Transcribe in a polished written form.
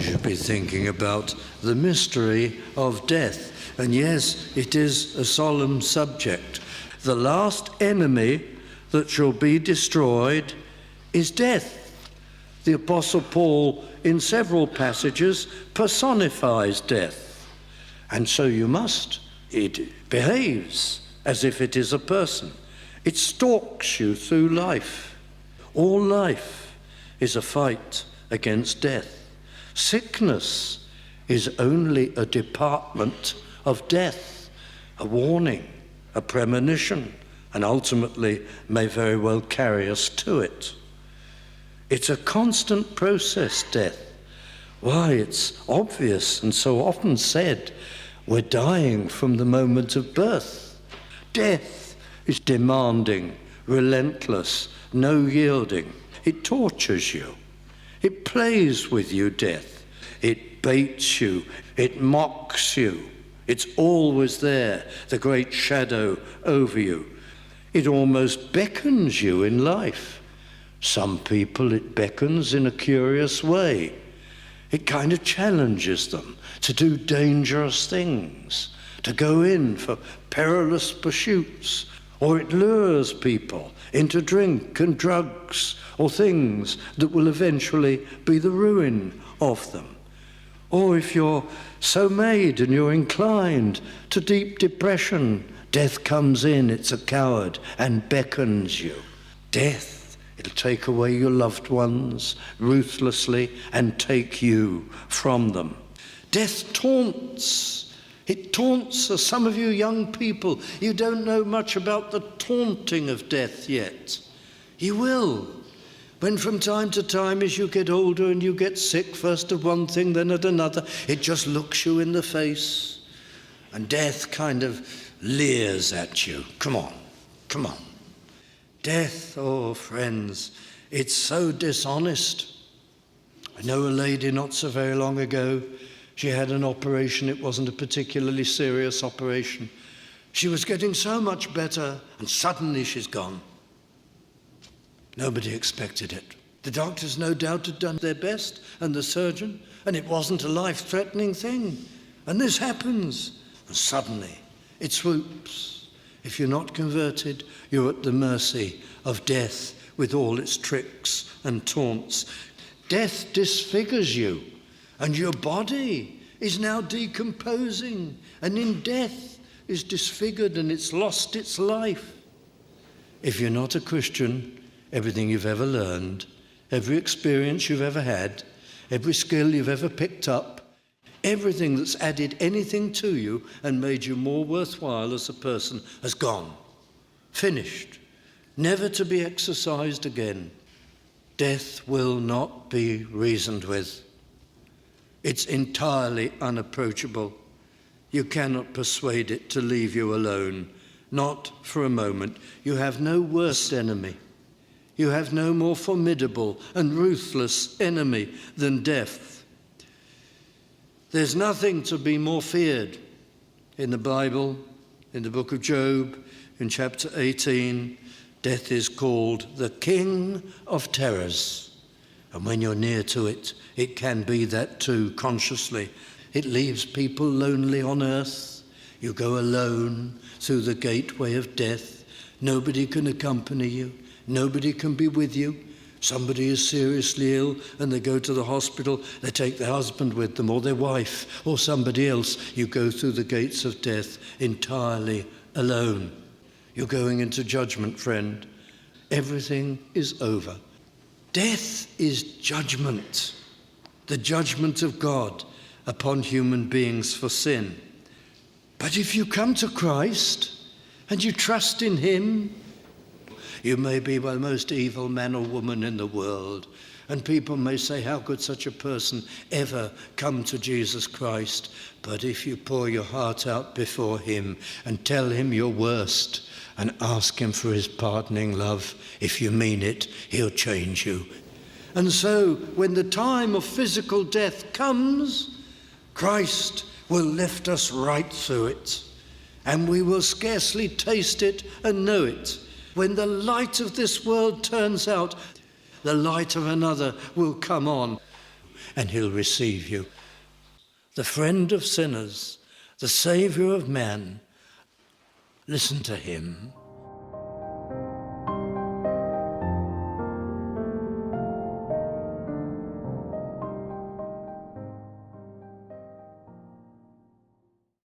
should be thinking about the mystery of death. And yes, it is a solemn subject. The last enemy that shall be destroyed is death. The Apostle Paul, in several passages, personifies death. And so you must. It behaves as if it is a person. It stalks you through life. All life is a fight against death. Sickness is only a department of death, a warning, a premonition, and ultimately may very well carry us to it. It's a constant process, death. Why, it's obvious and so often said, we're dying from the moment of birth. Death is demanding, relentless, no yielding. It tortures you. It plays with you, death. It baits you. It mocks you. It's always there, the great shadow over you. It almost beckons you in life. Some people it beckons in a curious way. It kind of challenges them to do dangerous things, to go in for perilous pursuits, or it lures people into drink and drugs or things that will eventually be the ruin of them. Or if you're so made and you're inclined to deep depression, death comes in, it's a coward, and beckons you. Death, it'll take away your loved ones ruthlessly and take you from them. Death taunts. It taunts us. Some of you young people, you don't know much about the taunting of death yet. You will. When from time to time, as you get older and you get sick, first of one thing, then at another, it just looks you in the face. And death kind of leers at you. Come on, come on. Death, oh friends, it's so dishonest. I know a lady not so very long ago. She had an operation. It wasn't a particularly serious operation. She was getting so much better, and suddenly she's gone. Nobody expected it. The doctors no doubt had done their best, and the surgeon, and it wasn't a life-threatening thing. And this happens, and suddenly it swoops. If you're not converted, you're at the mercy of death with all its tricks and taunts. Death disfigures you, and your body is now decomposing, and in death is disfigured and it's lost its life. If you're not a Christian, everything you've ever learned, every experience you've ever had, every skill you've ever picked up, everything that's added anything to you and made you more worthwhile as a person has gone, finished, never to be exercised again. Death will not be reasoned with. It's entirely unapproachable. You cannot persuade it to leave you alone, not for a moment. You have no worse enemy. You have no more formidable and ruthless enemy than death. There's nothing to be more feared. In the Bible, in the book of Job, in chapter 18, death is called the King of Terrors. And when you're near to it, it can be that too, consciously. It leaves people lonely on earth. You go alone through the gateway of death. Nobody can accompany you. Nobody can be with you. Somebody is seriously ill and they go to the hospital. They take their husband with them or their wife or somebody else. You go through the gates of death entirely alone. You're going into judgment, friend. Everything is over. Death is judgment, the judgment of God upon human beings for sin. But if you come to Christ and you trust in him, you may be the most evil man or woman in the world, and people may say, how could such a person ever come to Jesus Christ? But if you pour your heart out before him and tell him your worst and ask him for his pardoning love, if you mean it, he'll change you. And so when the time of physical death comes, Christ will lift us right through it, and we will scarcely taste it and know it. When the light of this world turns out, the light of another will come on. and he'll receive you. The friend of sinners, the saviour of men. Listen to him.